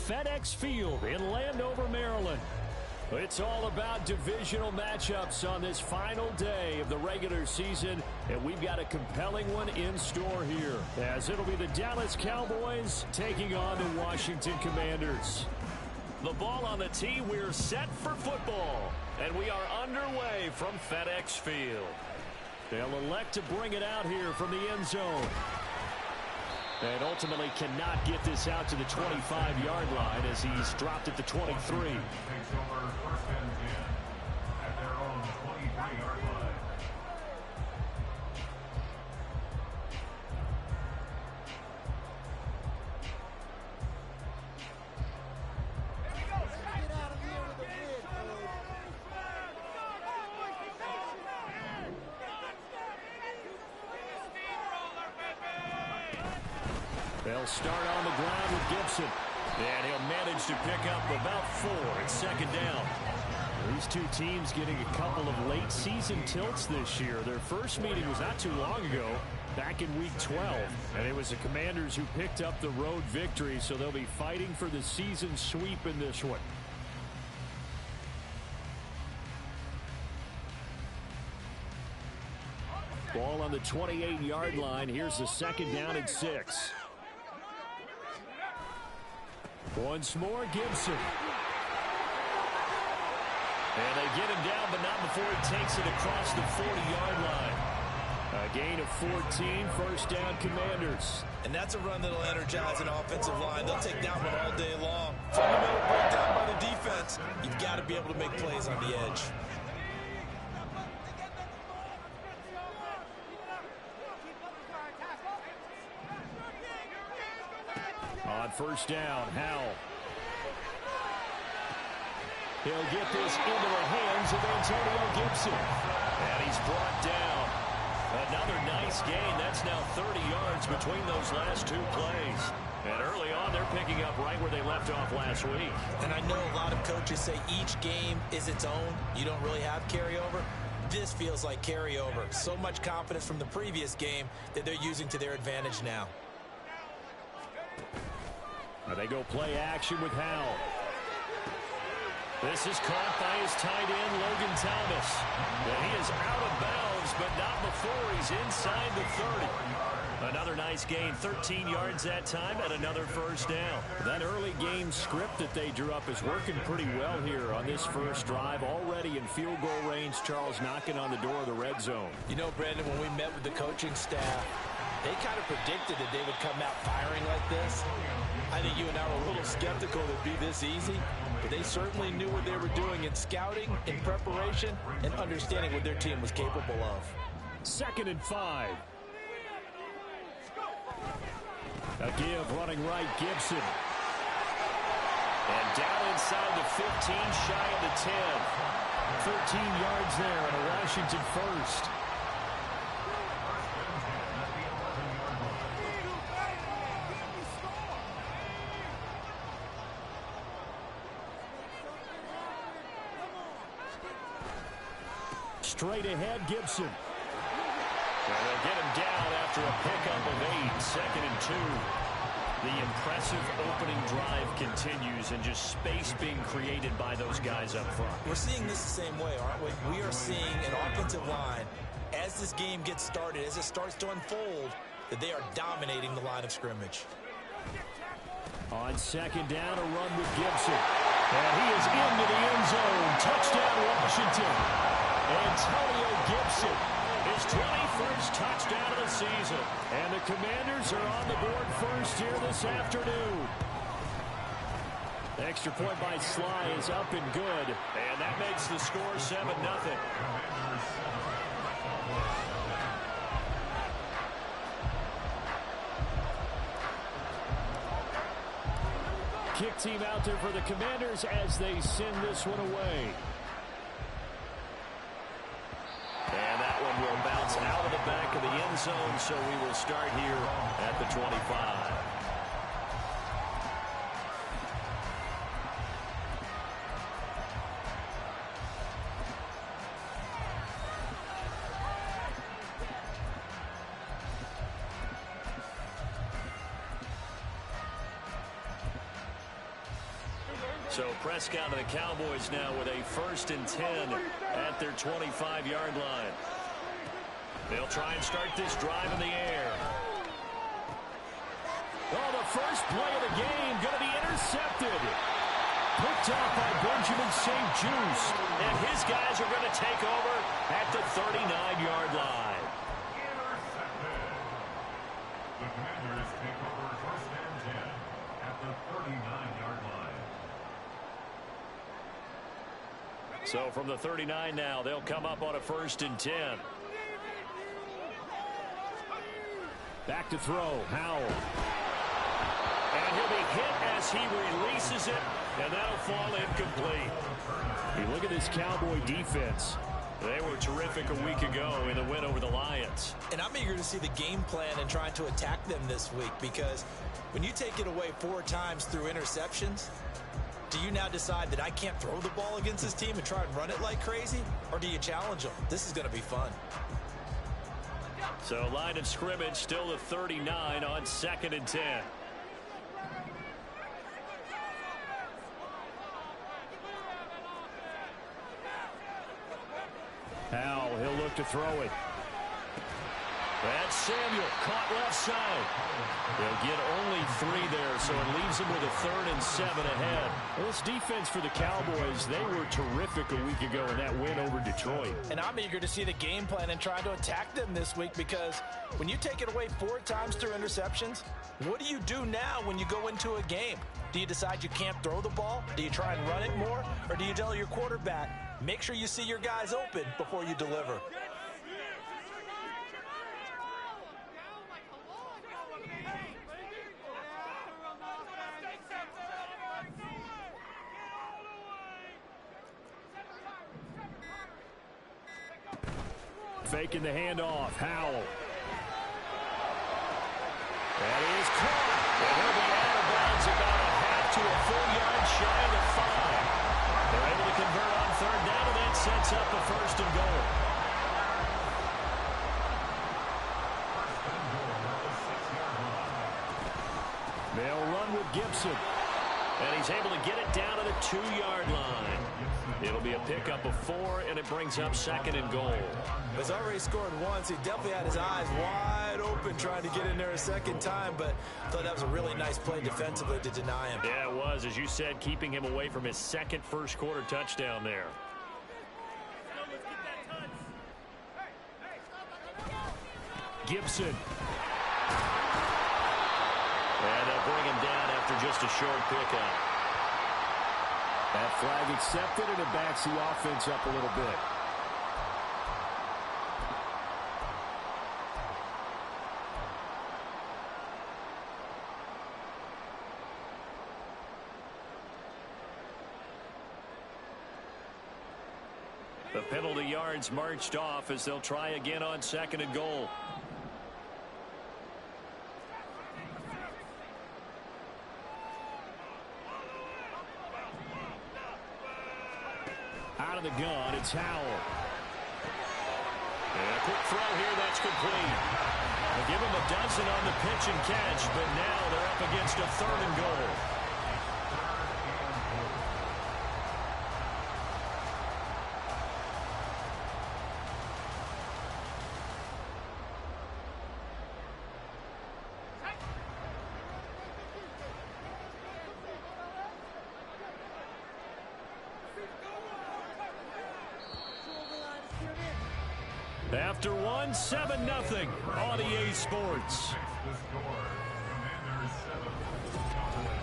FedEx Field in Landover, Maryland. It's all about divisional matchups on this final day of the regular season, and we've got a compelling one in store here, as it'll be the Dallas Cowboys taking on the Washington Commanders. The ball on the tee, we're set for football, and we are underway from FedEx Field. They'll elect to bring it out here from the end zone. And ultimately cannot get this out to the 25-yard line as he's dropped at the 23. Takes over first and 10 at their own 23-yard line. They'll start on the ground with Gibson. And he'll manage to pick up about 4 at second down. These two teams getting a couple of late season tilts this year. Their first meeting was not too long ago, back in week 12. And it was the Commanders who picked up the road victory, so they'll be fighting for the season sweep in this one. Ball on the 28-yard line. Here's the second down and 6. Once more, Gibson. And they get him down, but not before he takes it across the 40-yard line. A gain of 14, first down Commanders. And that's a run that'll energize an offensive line. They'll take that one all day long. Fundamental breakdown by the defense. You've got to be able to make plays on the edge. On first down, Howell. He'll get this into the hands of Antonio Gibson. And he's brought down. Another nice gain. That's now 30 yards between those last two plays. And early on, they're picking up right where they left off last week. And I know a lot of coaches say each game is its own. You don't really have carryover. This feels like carryover. So much confidence from the previous game that they're using to their advantage now. They go play action with Howell. This is caught by his tight end, Logan Thomas. And he is out of bounds, but not before he's inside the 30. Another nice gain, 13 yards that time, and another first down. That early game script that they drew up is working pretty well here on this first drive. Already in field goal range, Charles knocking on the door of the red zone. You know, Brandon, when we met with the coaching staff, they kind of predicted that they would come out firing like this. I think you and I were a little skeptical that it'd be this easy, but they certainly knew what they were doing in scouting, in preparation, and understanding what their team was capable of. 2nd and 5. A give running right, Gibson. And down inside the 15, shy of the 10. 13 yards there and a Washington first. Straight ahead, Gibson. And they'll get him down after a pickup of 8, 2nd and 2. The impressive opening drive continues, and just space being created by those guys up front. We're seeing this the same way, aren't we? We are seeing an offensive line, as this game gets started, as it starts to unfold, that they are dominating the line of scrimmage. On second down, a run with Gibson. And he is into the end zone. Touchdown, Washington. Antonio Gibson, his 21st touchdown of the season. And the Commanders are on the board first here this afternoon. The extra point by Sly is up and good. And that makes the score 7-0. Kick team out there for the Commanders as they send this one away. And that one will bounce out of the back of the end zone, so we will start here at the 25. So Prescott and the Cowboys now with a 1st and 10 at their 25-yard line. They'll try and start this drive in the air. Oh, the first play of the game going to be intercepted. Picked up by Benjamin St-Juste. And his guys are going to take over at the 39-yard line. The Commanders take over 1st and 10 at the 39-yard line. So from the 39 now, they'll come up on a 1st and 10. Back to throw, Howell. And he'll be hit as he releases it, and that'll fall incomplete. You look at this Cowboy defense. They were terrific a week ago in the win over the Lions. And I'm eager to see the game plan and trying to attack them this week, because when you take it away 4 times through interceptions, do you now decide that I can't throw the ball against this team and try and run it like crazy? Or do you challenge them? This is going to be fun. So line of scrimmage still the 39 on 2nd and 10. Howell, he'll look to throw it. That's Samuel, caught left side. They'll get only 3 there, so it leaves them with a 3rd and 7 ahead. Well, this defense for the Cowboys, they were terrific a week ago in that win over Detroit. And I'm eager to see the game plan and try to attack them this week, because when you take it away 4 times through interceptions, what do you do now when you go into a game? Do you decide you can't throw the ball? Do you try and run it more? Or do you tell your quarterback, make sure you see your guys open before you deliver? Faking the handoff, Howell. That is caught. And he'll be out of bounds about a half to a full yard shy of the 5. They're able to convert on 3rd down, and that sets up a 1st and goal. They'll run with Gibson. And he's able to get it down to the 2-yard line. It'll be a pickup of 4, and it brings up 2nd and goal. He's already scored once. He definitely had his eyes wide open trying to get in there a 2nd time, but I thought that was a really nice play defensively to deny him. Yeah, it was. As you said, keeping him away from his 2nd first-quarter touchdown there. Gibson. And they'll bring him down after just a short pickup. That flag accepted, and it backs the offense up a little bit. The penalty yards marched off as they'll try again on 2nd and goal. Out of the gun, it's Howell. And a quick throw here, that's complete. They'll give him a dozen on the pitch and catch, but now they're up against a 3rd and goal. After 1, 7-0 on EA Sports. The score, Commanders 7, Cowboys.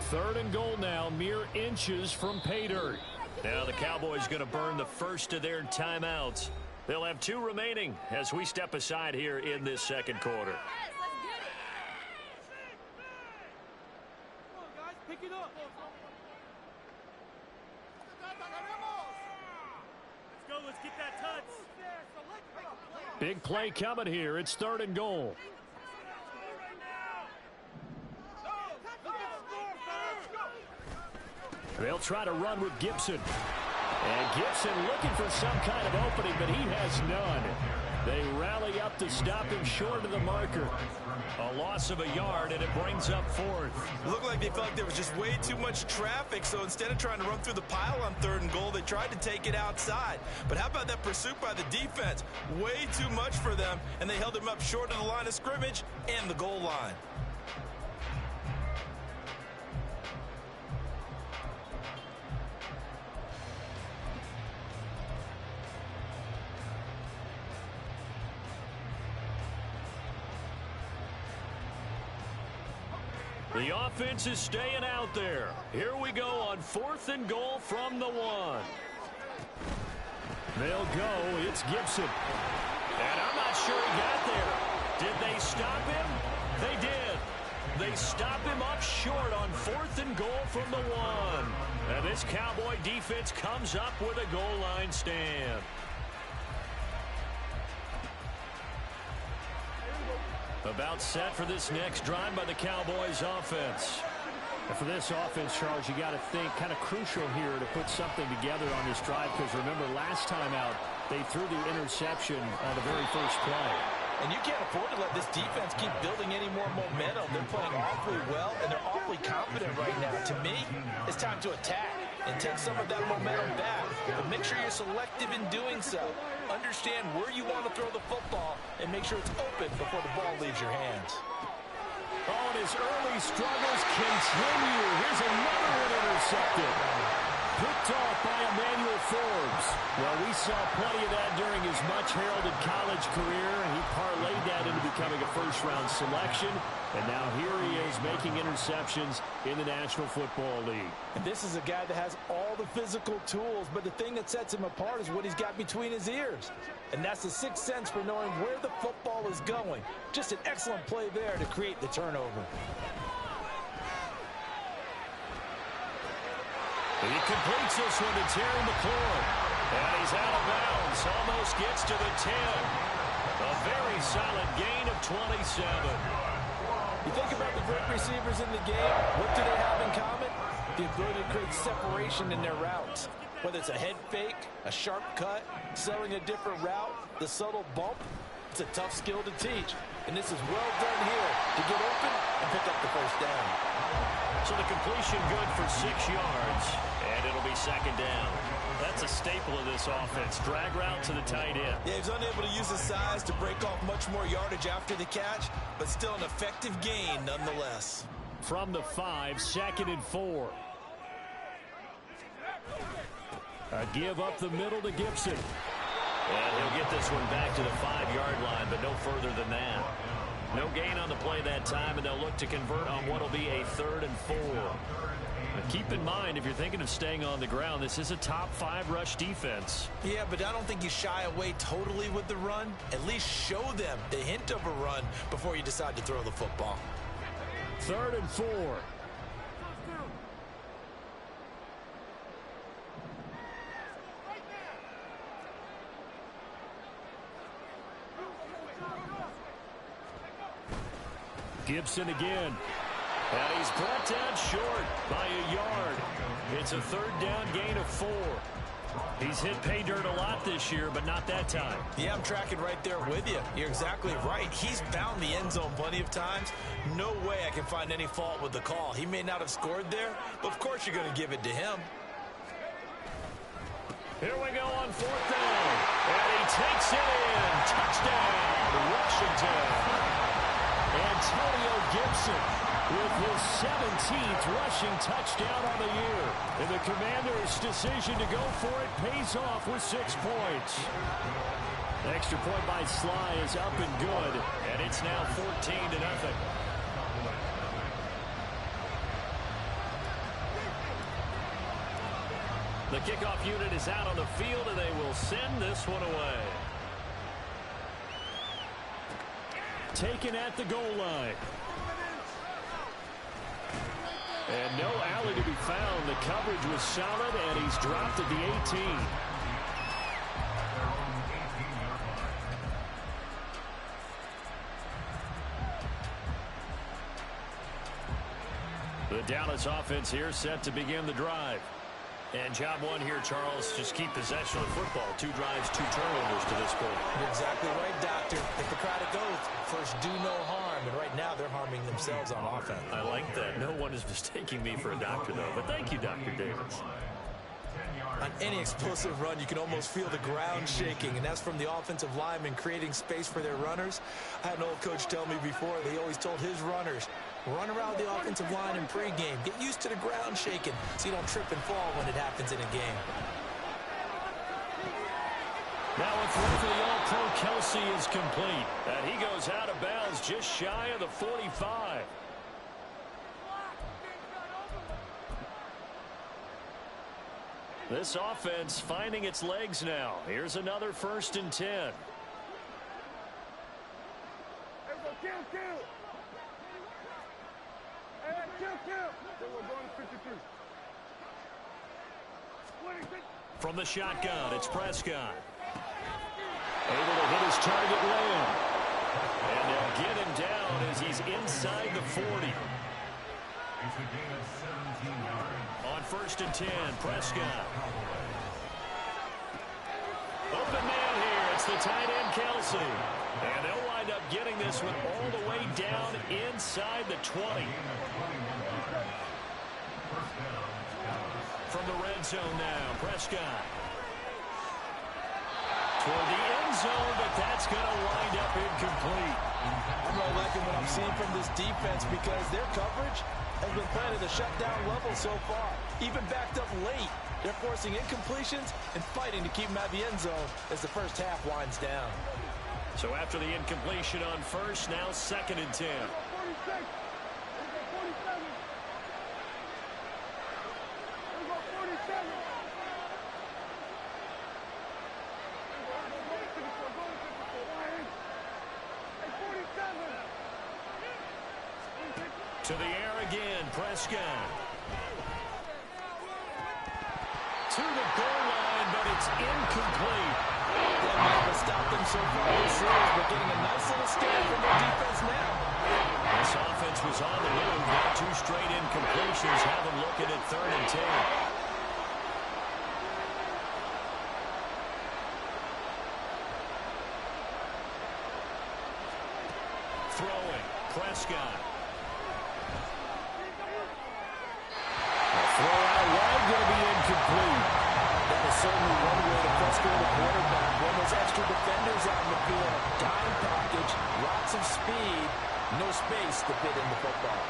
Third and goal now, mere inches from pay dirt. Now the Cowboys going to burn the first of their timeouts. They'll have 2 remaining as we step aside here in this 2nd quarter. Let's get that touch. Big play coming here. It's 3rd and goal. They'll try to run with Gibson. And Gibson looking for some kind of opening, but he has none. They rally up to stop him short of the marker. A loss of a yard, and it brings up fourth. It looked like they felt like there was just way too much traffic, so instead of trying to run through the pile on 3rd and goal, they tried to take it outside. But how about that pursuit by the defense? Way too much for them, and they held him up short of the line of scrimmage and the goal line. The offense is staying out there. Here we go on 4th and goal from the 1. They'll go. It's Gibson. And I'm not sure he got there. Did they stop him? They did. They stop him up short on 4th and goal from the 1. And this Cowboy defense comes up with a goal line stand. About set for this next drive by the Cowboys offense. And for this offense, Charles, you got to think kind of crucial here to put something together on this drive, because remember last time out they threw the interception on the very first play. And you can't afford to let this defense keep building any more momentum. They're playing awfully well, and they're awfully confident right now. To me, it's time to attack and take some of that momentum back. But make sure you're selective in doing so. Understand where you want to throw the football and make sure it's open before the ball leaves your hands. Oh, and his early struggles continue. Here's another one intercepted. Picked off by Emmanuel Forbes. Well, we saw plenty of that during his much-heralded college career. He parlayed that into becoming a first-round selection. And now here he is making interceptions in the National Football League. And this is a guy that has all the physical tools, but the thing that sets him apart is what he's got between his ears. And that's the sixth sense for knowing where the football is going. Just an excellent play there to create the turnover. He completes this one to Terry McLaurin. And he's out of bounds. Almost gets to the 10. A very solid gain of 27. You think about the great receivers in the game, what do they have in common? The ability to create separation in their routes. Whether it's a head fake, a sharp cut, selling a different route, the subtle bump, it's a tough skill to teach. And this is well done here to get open and pick up the first down. So the completion good for 6 yards, and it'll be second down. That's a staple of this offense. Drag route to the tight end. Yeah, he's unable to use his size to break off much more yardage after the catch, but still an effective gain nonetheless. From the 5, 2nd and 4. A give up the middle to Gibson. And he'll get this one back to the 5-yard line, but no further than that. No gain on the play that time, and they'll look to convert on what will be a 3rd and 4. But keep in mind, if you're thinking of staying on the ground, this is a top 5 rush defense. Yeah, but I don't think you shy away totally with the run. At least show them the hint of a run before you decide to throw the football. 3rd and 4. Gibson again. And he's brought down short by a yard. It's a 3rd down gain of 4. He's hit pay dirt a lot this year, but not that time. Yeah, I'm tracking right there with you. You're exactly right. He's found the end zone plenty of times. No way I can find any fault with the call. He may not have scored there, but of course you're going to give it to him. Here we go on 4th down. And he takes it in. Touchdown, Washington. Antonio Gibson with his 17th rushing touchdown on the year. And the Commanders' decision to go for it pays off with 6 points. The extra point by Sly is up and good, and it's now 14-0. The kickoff unit is out on the field, and they will send this one away. Taken at the goal line. And no alley to be found. The coverage was solid, and he's dropped at the 18. The Dallas offense here set to begin the drive. And job one here, Charles, just keep possession of the football. 2 drives, 2 turnovers to this point. You're exactly right, Doctor. Hippocratic oath, first do no harm. And right now they're harming themselves on offense. I like that. No one is mistaking me for a doctor, though. But thank you, Dr. Davis. On any explosive run, you can almost feel the ground shaking, and that's from the offensive linemen creating space for their runners. I had an old coach tell me before, they always told his runners, run around the offensive line in pregame. Get used to the ground shaking so you don't trip and fall when it happens in a game. Now a throw for the All-Pro Kelsey is complete. And he goes out of bounds just shy of the 45. This offense finding its legs now. Here's another 1st and 10. From the shotgun, it's Prescott. Able to hit his target Lamb. And they'll get him down as he's inside the 40. It's a gain of 17 yards. On 1st and 10, Prescott. Open man here. It's the tight end, Kelsey. And they'll wind up getting this one all the way down inside the 20. From the red zone now, Prescott. Toward the end zone, but that's going to wind up incomplete. I'm really liking what I'm seeing from this defense because their coverage has been playing at a shutdown level so far. Even backed up late, they're forcing incompletions and fighting to keep them out of the end zone as the first half winds down. So after the incompletion on first, now 2nd and 10. To the air again, Prescott. To the goal line, but it's incomplete. That might have stopped them so far this series, but getting a nice little stand from their defense now. This offense was on the move. Now 2 straight incompletions have them looking at 3rd and 10. Throwing, Prescott. Throw out wide, going to be incomplete. That is certainly one way to frustrate a quarterback. When those extra defenders out in the field, dime package, lots of speed, no space to fit in the football.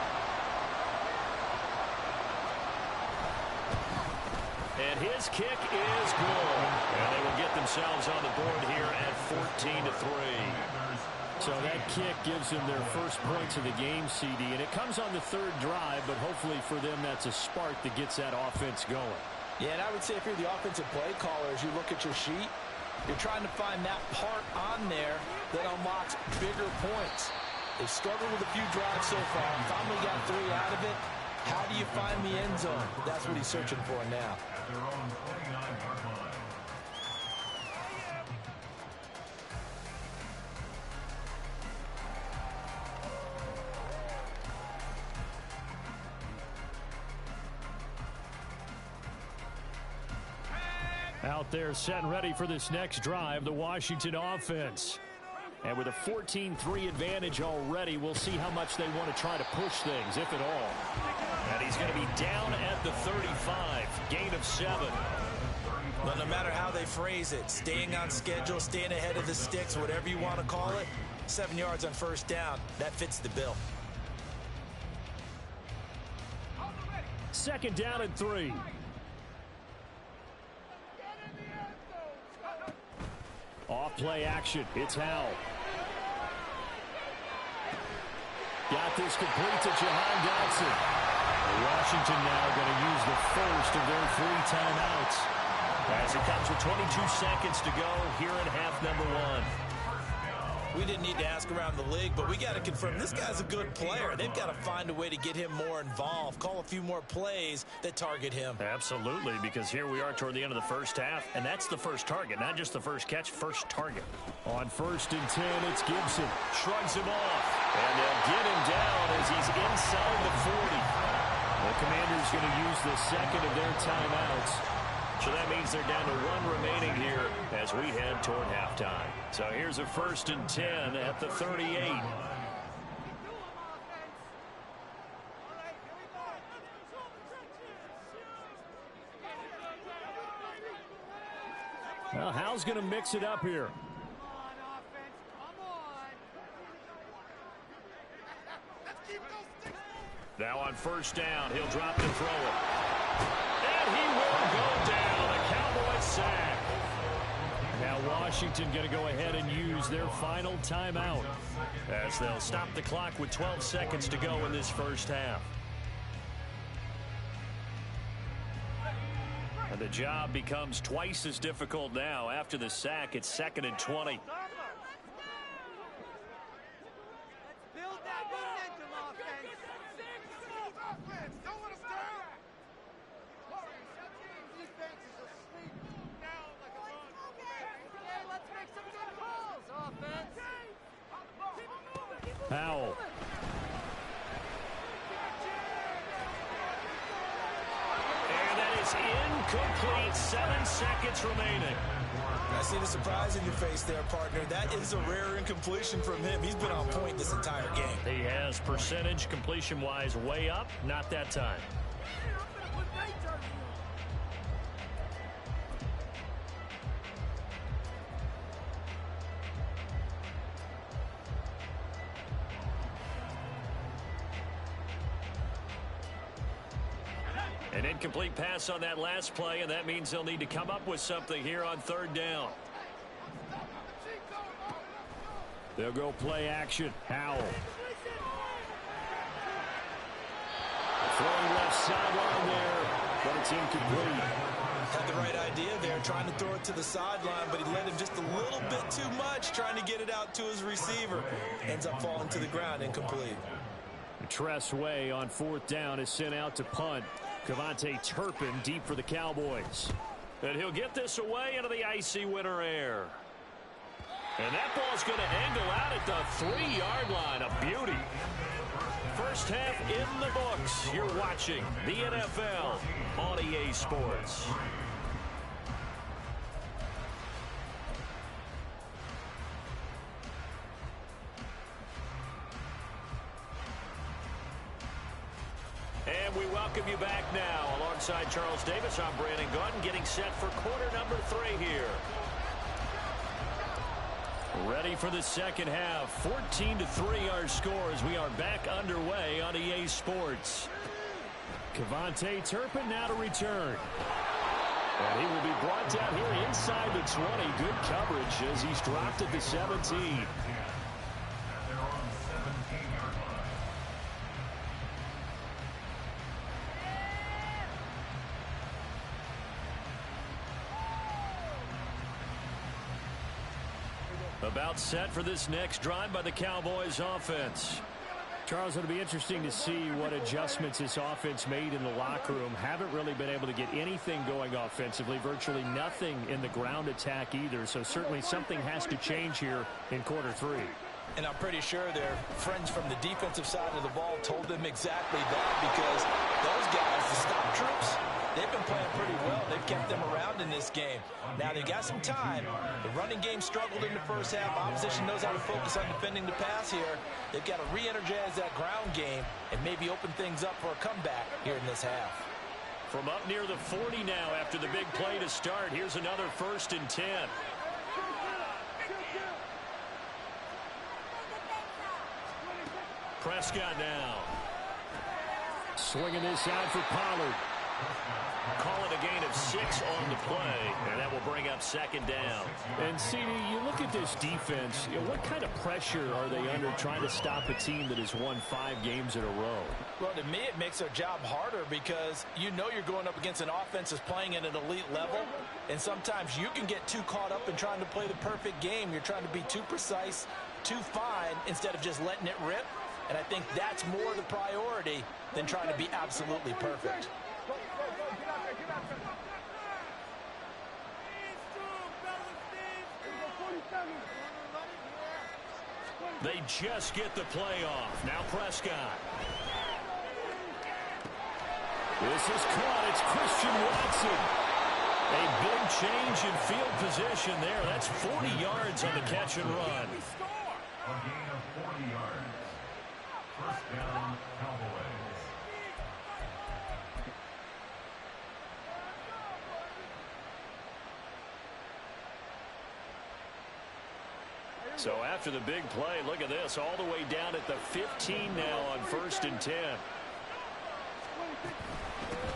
And his kick is good. And they will get themselves on the board here at 14-3. So that kick gives them their first points of the game, CD. And it comes on the 3rd drive, but hopefully for them that's a spark that gets that offense going. Yeah, and I would say if you're the offensive play caller, as you look at your sheet, you're trying to find that part on there that unlocks bigger points. They've struggled with a few drives so far. Finally got 3 out of it. How do you find the end zone? That's what he's searching for now. At their own 29-yard line. Out there set and ready for this next drive, the Washington offense. And with a 14-3 advantage already, we'll see how much they want to try to push things, if at all. And he's going to be down at the 35, gain of 7. But no matter how they phrase it, staying on schedule, staying ahead of the sticks, whatever you want to call it, 7 yards on 1st down, that fits the bill. 2nd down and 3. Off play action. It's Howell. Got this complete to Jahan Dotson. Washington now going to use the first of their 3 timeouts. As it comes with 22 seconds to go here in half number 1. We didn't need to ask around the league, but we got to confirm this guy's a good player. They've got to find a way to get him more involved, call a few more plays that target him. Absolutely, because here we are toward the end of the first half, and that's the first target, not just the first catch, first target. On 1st and 10, it's Gibson. Shrugs him off, and they'll get him down as he's inside the 40. The Commanders going to use the second of their timeouts. So that means they're down to 1 remaining here as we head toward halftime. So here's a 1st and 10 at the 38. Well, Hal's going to mix it up here. Now on 1st down, he'll drop to throw it. And he will go down. A Cowboy sack. Now Washington going to go ahead and use their final timeout as they'll stop the clock with 12 seconds to go in this first half. And the job becomes twice as difficult now after the sack. It's 2nd and 20. Powell. And that is incomplete. 7 seconds remaining. I see the surprise in your face there, partner. That is a rare incompletion from him. He's been on point this entire game. He has percentage completion-wise way up. Not that time. An incomplete pass on that last play, and that means they'll need to come up with something here on 3rd down. They'll go play action. Howell. Throwing left sideline there, but it's incomplete. Had the right idea there, trying to throw it to the sideline, but he led him just a little bit too much, trying to get it out to his receiver. Ends up falling to the ground, incomplete. Tress Way on 4th down is sent out to punt. KaVontae Turpin deep for the Cowboys. And he'll get this away into the icy winter air. And that ball's going to angle out at the 3-yard line. A beauty. First half in the books. You're watching the NFL on EA Sports. And we welcome you back now. Alongside Charles Davis, I'm Brandon Gaudin, getting set for quarter number 3 here. Ready for the second half. 14-3 our score as we are back underway on EA Sports. KaVontae Turpin now to return. And he will be brought down here inside the 20. Good coverage as he's dropped at the 17. About set for this next drive by the Cowboys offense. Charles, it'll be interesting to see what adjustments this offense made in the locker room. Haven't really been able to get anything going offensively. Virtually nothing in the ground attack either. So certainly something has to change here in quarter 3. And I'm pretty sure their friends from the defensive side of the ball told them exactly that, because those guys, the stop troops, they've been playing pretty well. They've kept them around in this game. Now, they got some time. The running game struggled in the first half. Opposition knows how to focus on defending the pass here. They've got to re-energize that ground game and maybe open things up for a comeback here in this half. From up near the 40 now after the big play to start, here's another 1st and 10. Prescott now. Swinging this out for Pollard. Call it a gain of 6 on the play, and that will bring up 2nd down. And, CD, you look at this defense, what kind of pressure are they under trying to stop a team that has won 5 games in a row? Well, to me, it makes their job harder because you know you're going up against an offense that's playing at an elite level, and sometimes you can get too caught up in trying to play the perfect game. You're trying to be too precise, too fine, instead of just letting it rip. And I think that's more the priority than trying to be absolutely perfect. They just get the play off. Now Prescott. This is caught. It's Christian Watson. A big change in field position there. That's 40 yards on the catch and run. A gain of 40 yards. First down, Cowboys. So after the big play, look at this, all the way down at the 15 now on 1st and 10.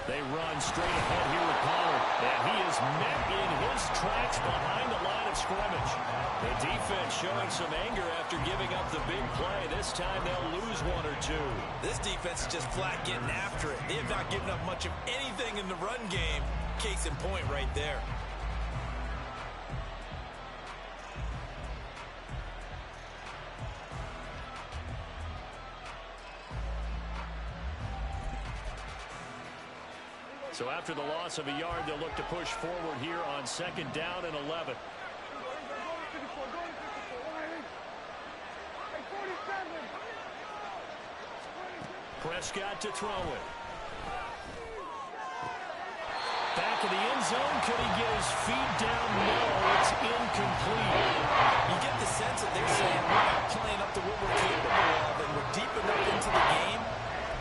They run straight ahead here with Pollard, and he is met in his tracks behind the line of scrimmage. The defense showing some anger after giving up the big play. This time they'll lose one or two. This defense is just flat getting after it. They have not given up much of anything in the run game. Case in point right there. So after the loss of a yard, they'll look to push forward here on 2nd down and 11. Prescott to throw it. Back of the end zone. Could he get his feet down? No, it's incomplete. You get the sense that they're saying we're not playing up to what we're capable of, and we're deep enough into the game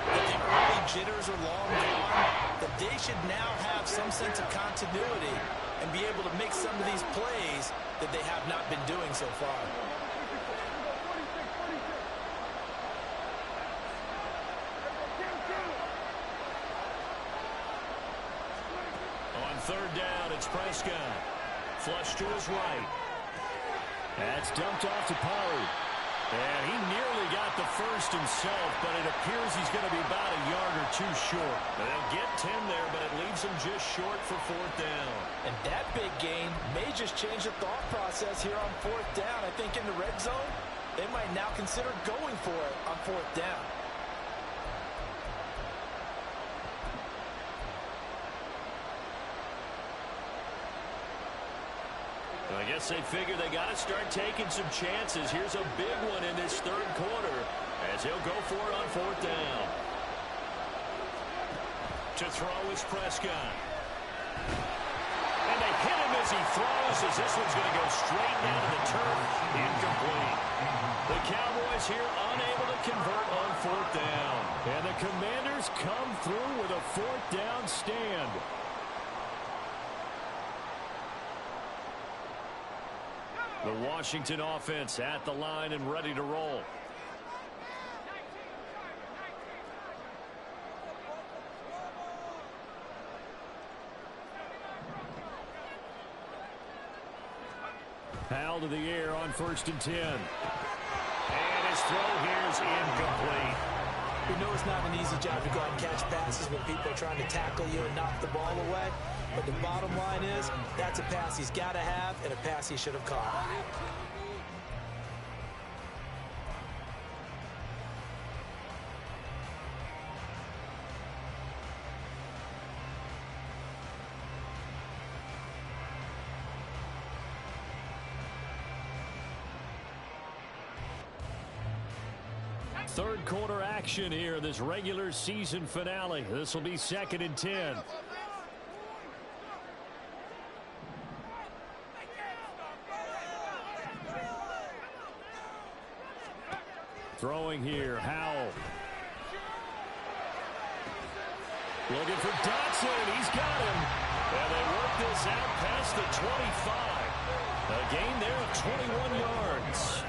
that the early jitters are long gone, that they should now have some sense of continuity and be able to make some of these plays that they have not been doing so far. On 3rd down, it's Prescott. Flush to his right. That's dumped off to Pollard. And he nearly got the first himself, but it appears he's going to be about a yard or two short. They'll get 10 there, but it leaves him just short for 4th down. And that big gain may just change the thought process here on 4th down. I think in the red zone, they might now consider going for it on 4th down. I guess they figure they got to start taking some chances. Here's a big one in this 3rd quarter as he'll go for it on 4th down. To throw is Prescott. And they hit him as he throws, as this one's going to go straight down to the turf. Incomplete. The Cowboys here unable to convert on 4th down. And the Commanders come through with a 4th down stand. The Washington offense at the line and ready to roll. Powell to the air on 1st and 10. And his throw here is incomplete. We know it's not an easy job to go out and catch passes when people are trying to tackle you and knock the ball away. But the bottom line is, that's a pass he's got to have and a pass he should have caught. Third quarter action here, this regular season finale. This will be 2nd and 10. Throwing here, Howell. Looking for Dotson. He's got him. And they work this out past the 25. A gain there of 21 yards.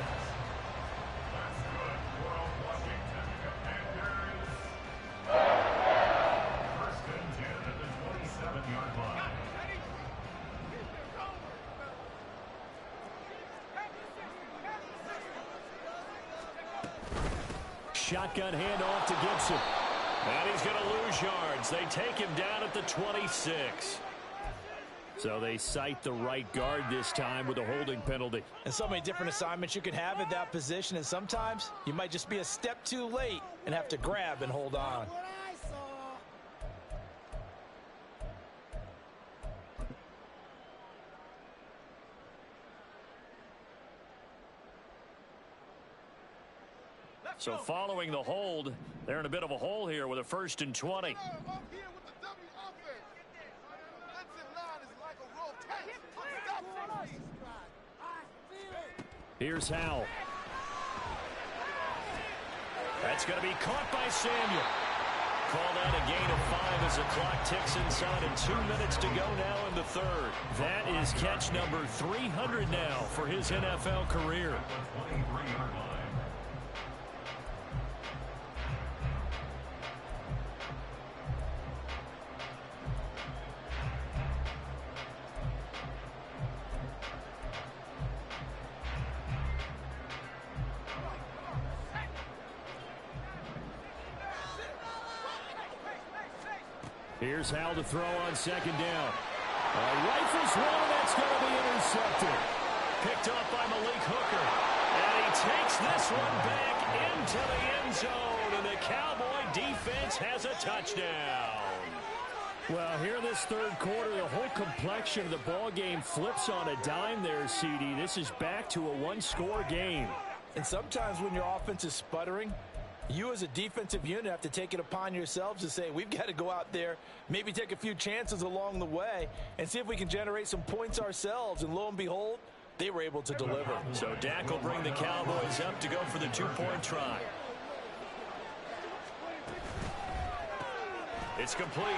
Shotgun handoff to Gibson. And he's going to lose yards. They take him down at the 26. So they cite the right guard this time with a holding penalty. And so many different assignments you can have at that position, and sometimes you might just be a step too late and have to grab and hold on. So following the hold, they're in a bit of a hole here with a 1st and 20. Here's Howell. That's going to be caught by Samuel. Called out a gain of 5 as the clock ticks inside and 2 minutes to go now in the third. That is catch number 300 now for his NFL career. Here's Howell to throw on second down. Rifles one, that's going to be intercepted. Picked off by Malik Hooker. And he takes this one back into the end zone. And the Cowboy defense has a touchdown. Well, here this third quarter, the whole complexion of the ball game flips on a dime there, CD. This is back to a one-score game. And sometimes when your offense is sputtering, you as a defensive unit have to take it upon yourselves to say, we've got to go out there, maybe take a few chances along the way, and see if we can generate some points ourselves. And lo and behold, they were able to deliver. So Dak will bring the Cowboys up to go for the two-point try. It's complete.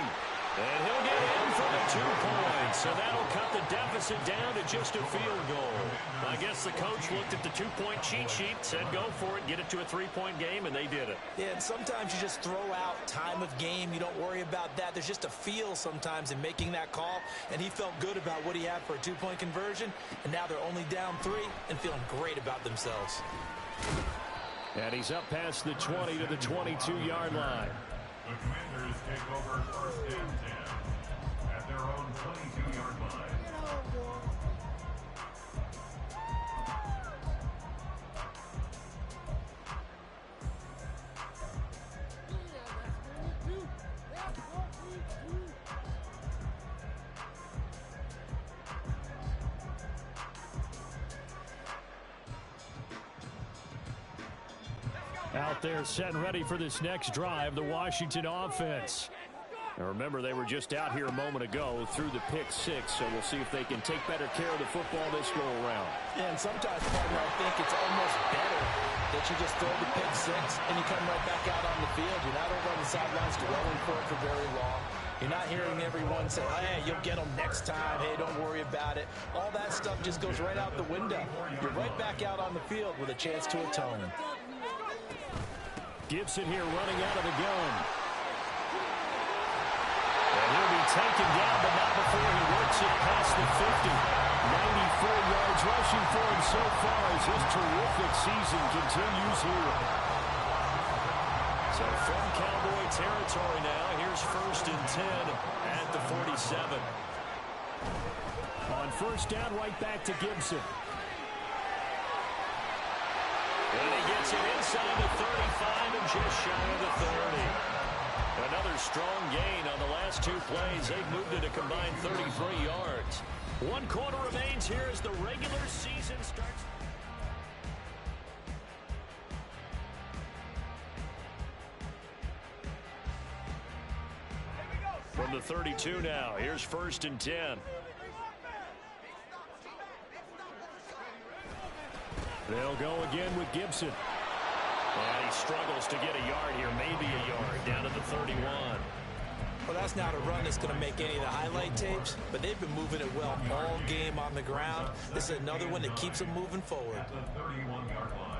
And he'll get in for the 2 points. So that'll cut the deficit down to just a field goal. I guess the coach looked at the 2-point cheat sheet, said go for it, get it to a 3-point game, and they did it. Yeah, and sometimes you just throw out time of game. You don't worry about that. There's just a feel sometimes in making that call, and he felt good about what he had for a 2-point conversion, and now they're only down 3 and feeling great about themselves. And he's up past the 20 to the 22-yard line. The Commanders take over first and 10 at their own 22-yard line. Out there set and ready for this next drive, the Washington offense. Now remember, they were just out here a moment ago through the pick 6, so we'll see if they can take better care of the football this go-around. Yeah, and sometimes, partner, I think it's almost better that you just throw the pick 6 and you come right back out on the field. You're not over on the sidelines dwelling for it for very long. You're not hearing everyone say, hey, you'll get them next time. Hey, don't worry about it. All that stuff just goes right out the window. You're right back out on the field with a chance to atone. Gibson here running out of the gun. And he'll be taken down, but not before he works it past the 50. 94 yards rushing for him so far as his terrific season continues here. So from Cowboy territory now, here's first and 10 at the 47. On first down, right back to Gibson. And he gets it inside the 35 and just shy of the 30. Another strong gain on the last 2 plays. They've moved it a combined 33 yards. 1 quarter remains here as the regular season starts. From the 32 now, here's first and 10. They'll go again with Gibson. And he struggles to get a yard here, maybe a yard, down to the 31. Well, that's not a run that's going to make any of the highlight tapes, but they've been moving it well all game on the ground. This is another one that keeps them moving forward. At the 31-yard line.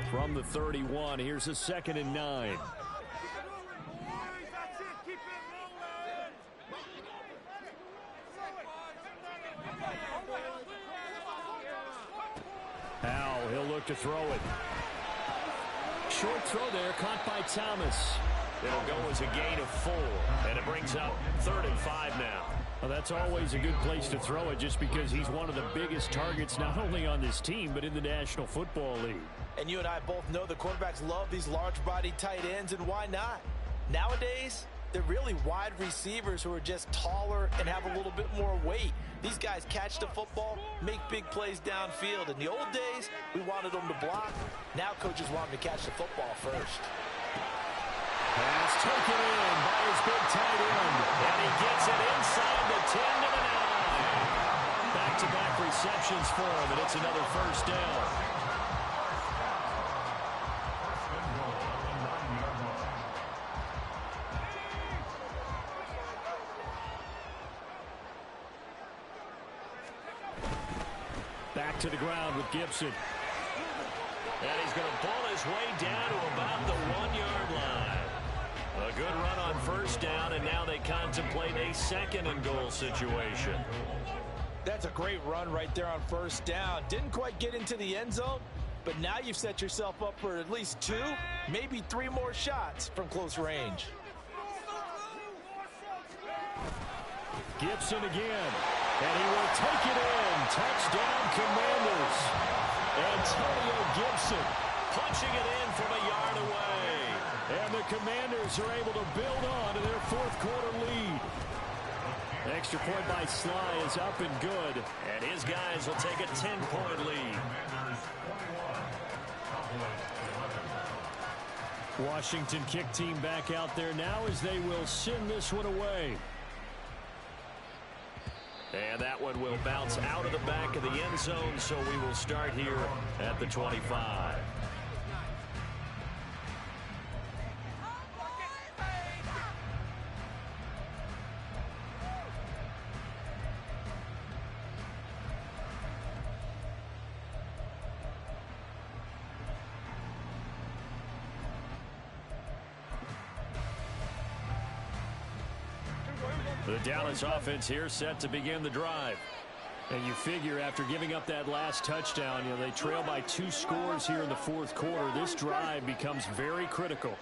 From the 31, here's a 2nd and 9. Howell, he'll look to throw it. Short throw there, caught by Thomas. It'll go as a gain of 4, and it brings up 3rd and 5 now. Well, that's always a good place to throw it just because he's one of the biggest targets not only on this team but in the National Football League. And you and I both know the quarterbacks love these large-bodied tight ends, and why not? Nowadays, They're really wide receivers who are just taller and have a little bit more weight. These guys catch the football, make big plays downfield. In the old days, we wanted them to block. Now coaches want them to catch the football first. Pass taken in by his big tight end. And he gets it inside the 10 to the 9. Back-to-back receptions for him, and it's another first down. Back to the ground with Gibson. And he's going to pull his way down to about the 1-yard line. A good run on first down, and now they contemplate a second and goal situation. That's a great run right there on first down. Didn't quite get into the end zone, but now you've set yourself up for at least 2, maybe 3 more shots from close range. Gibson again, and he will take it in. Touchdown, Commanders. Antonio Gibson punching it in from a yard away. And the Commanders are able to build on to their fourth-quarter lead. Extra point by Sly is up and good, and his guys will take a 10-point lead. Washington kick team back out there now as they will send this one away. And that one will bounce out of the back of the end zone, so we will start here at the 25. The Dallas offense here set to begin the drive. And you figure after giving up that last touchdown, they trail by 2 scores here in the fourth quarter. This drive becomes very critical.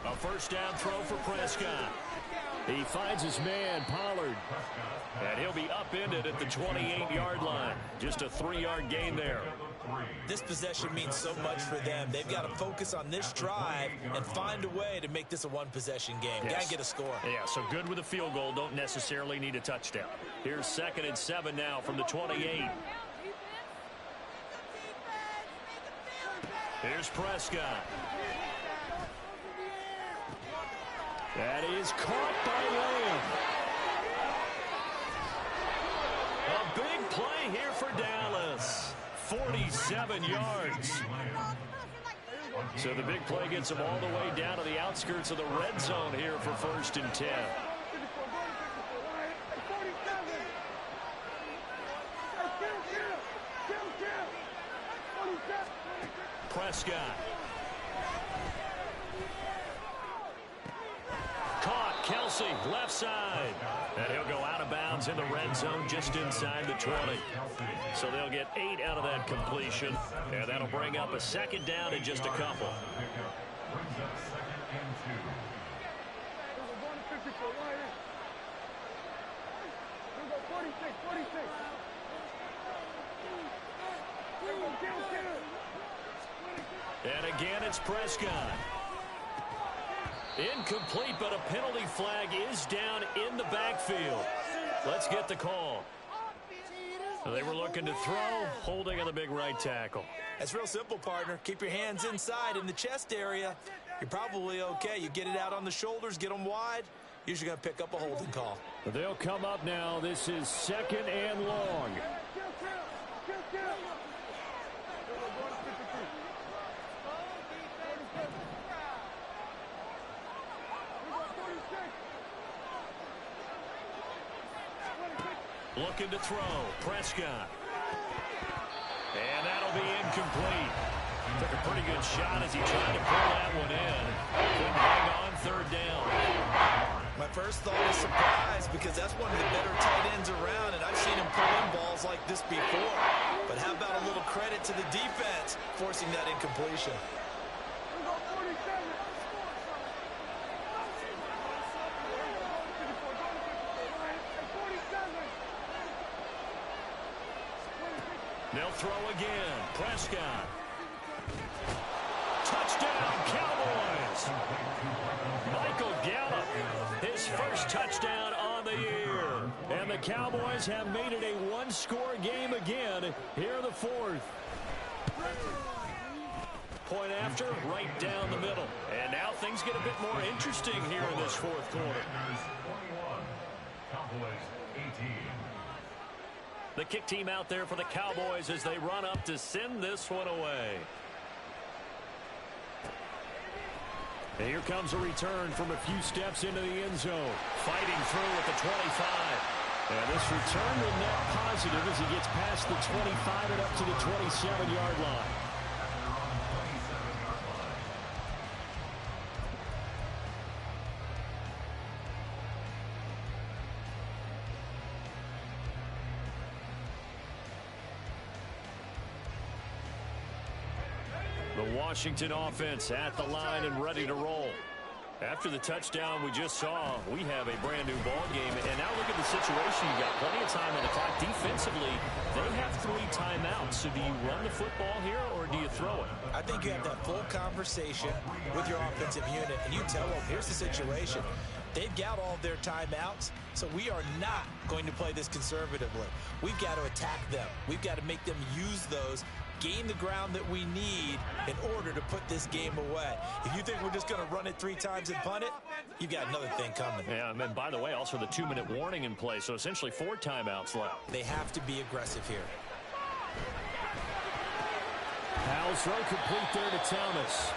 A first down throw for Prescott. He finds his man, Pollard. And he'll be upended at the 28-yard line. Just a 3-yard gain there. This possession means so much for them. They've got to focus on this drive and find a way to make this a one-possession game. Yes. Got to get a score. Yeah, so good with a field goal. Don't necessarily need a touchdown. Here's 2nd and 7 now from the 28. Here's Prescott. That is caught by Lamb. A big play here for Dallas. 47 yards. So the big play gets them all the way down to the outskirts of the red zone here for 1st and 10. Prescott. Caught, Kelsey, left side. And he'll go out of bounds in the red zone just inside the 20. So they'll get 8 out of that completion. And that'll bring up a 2nd down in just a couple. And again, it's Prescott. Incomplete, but a penalty flag is down in the backfield. Let's get the call. They were looking to throw, holding on the big right tackle. That's real simple, partner. Keep your hands inside in the chest area. You're probably okay. You get it out on the shoulders, get them wide. Usually going to pick up a holding call. They'll come up now. This is 2nd and long. Looking to throw, Prescott. And that'll be incomplete. Took a pretty good shot as he tried to pull that one in. Couldn't hang on 3rd down. My first thought is surprise because that's one of the better tight ends around, and I've seen him pull in balls like this before. But how about a little credit to the defense forcing that incompletion? They'll throw again. Prescott. Touchdown, Cowboys. Michael Gallup, his first touchdown on the year. And the Cowboys have made it a one-score game again here in the fourth. Point after, right down the middle. And now things get a bit more interesting here in this fourth quarter. The kick team out there for the Cowboys as they run up to send this one away. And here comes a return from a few steps into the end zone. Fighting through at the 25. And this return will net positive as he gets past the 25 and up to the 27-yard line. The Washington offense at the line and ready to roll. After the touchdown we just saw, we have a brand new ball game. And now look at the situation. You got plenty of time on the clock. Defensively, they have 3 timeouts. So do you run the football here or do you throw it? I think you have that full conversation with your offensive unit, and you tell them, here's the situation. They've got all of their timeouts, so we are not going to play this conservatively. We've got to attack them. We've got to make them use those, gain the ground that we need in order to put this game away. If you think we're just going to run it 3 times and punt it, you've got another thing coming. Yeah, and then, by the way, also the 2-minute warning in play, so essentially 4 timeouts left. They have to be aggressive here. Powell's throw complete there to Thomas.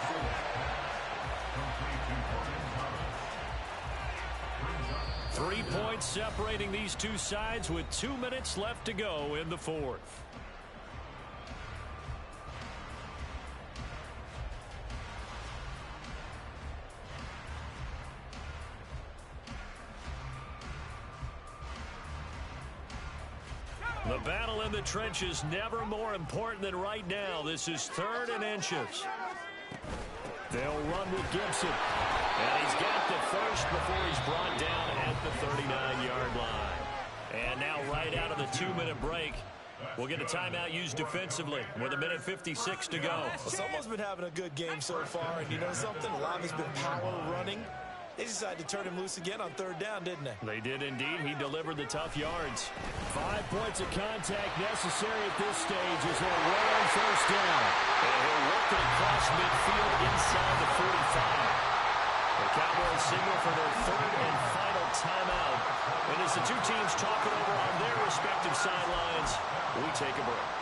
3 points separating these two sides with 2 minutes left to go in the fourth. The battle in the trenches never more important than right now. This is 3rd and inches. They'll run with Gibson. And he's got the first before he's brought down at the 39-yard line. And now right out of the 2-minute break, we'll get a timeout used defensively with 1:56 to go. Well, someone's been having a good game so far, and you know something? A lot has been power running. They decided to turn him loose again on 3rd down, didn't they? They did indeed. He delivered the tough yards. 5 points of contact necessary at this stage as they'll run on 1st down. And he'll work it across midfield inside the 45. The Cowboys signal for their 3rd and final timeout. And as the two teams talk it over on their respective sidelines, we take a break.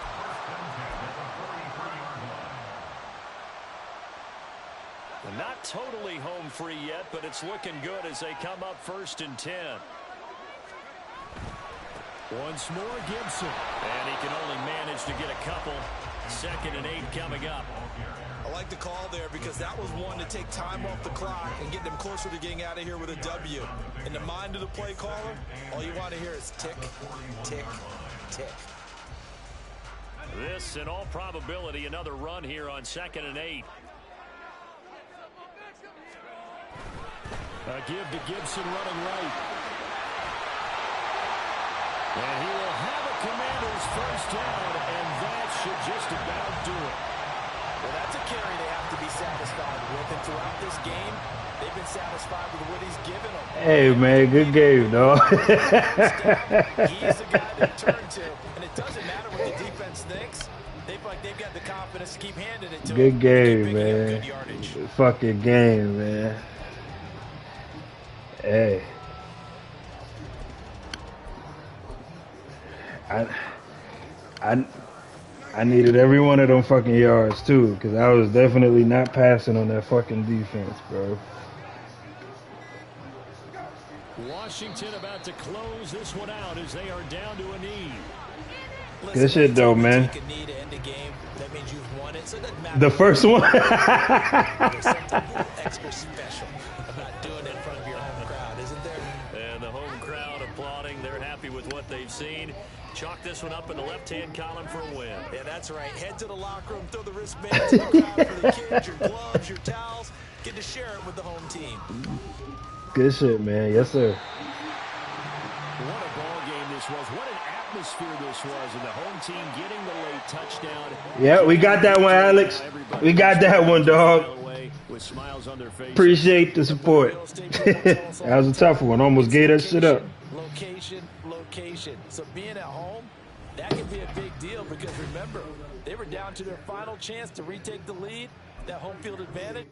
Not totally home free yet, but it's looking good as they come up 1st and 10. Once more, Gibson. And he can only manage to get a couple. 2nd and 8 coming up. I like the call there because that was one to take time off the clock and get them closer to getting out of here with a W. In the mind of the play caller, all you want to hear is tick, tick, tick. This, in all probability, another run here on 2nd and 8. A give to Gibson running right. And he will have a Commanders 1st down, and that should just about do it. Well, that's a carry they have to be satisfied with. And throughout this game, they've been satisfied with what he's given them. Hey, man, good game, dog. He's the guy they turn to, and it doesn't matter what the defense thinks. They've got the confidence to keep handing it to him. Good game, man. Good yardage. Fucking game, man. Hey. I needed every one of them fucking yards too, because I was definitely not passing on that fucking defense, bro. Washington about to close this one out as they are down to a knee. Good shit though, man. The first one. There's something extra special about doing it in front of your home crowd, isn't there? And the home crowd applauding. They're happy with what they've seen. Chalk this one up in the left-hand column for a win. Yeah, that's right. Head to the locker room, throw the wristbands to the crowd for the kids, your gloves, your towels. Get to share it with the home team. Good shit, man. Yes, sir. What a ball game this was. What an atmosphere this was. And the home team getting the late touchdown. Yeah, we got that one, Alex. We got that one, dog. with smiles on their faces. Appreciate the support. That was a tough one. Almost gave that shit up. Location. So being at home, that could be a big deal because remember, they were down to their final chance to retake the lead, that home field advantage.